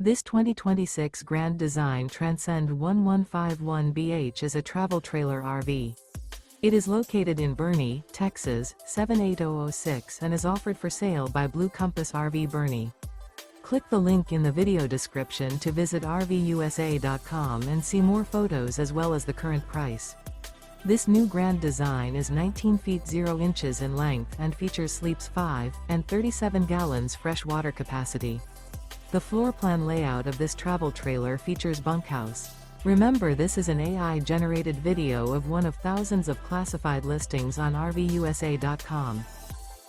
This 2026 Grand Design Transcend One 151BH is a travel trailer RV. It is located in Boerne, Texas, 78006 and is offered for sale by Blue Compass RV Boerne. Click the link in the video description to visit RVUSA.com and see more photos as well as the current price. This new Grand Design is 19 feet 0 inches in length and features sleeps 5 and 37 gallons fresh water capacity. The floor plan layout of this travel trailer features bunkhouse. Remember, this is an AI-generated video of one of thousands of classified listings on RVUSA.com.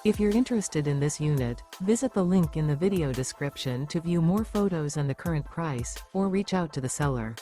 If you're interested in this unit, visit the link in the video description to view more photos and the current price, or reach out to the seller.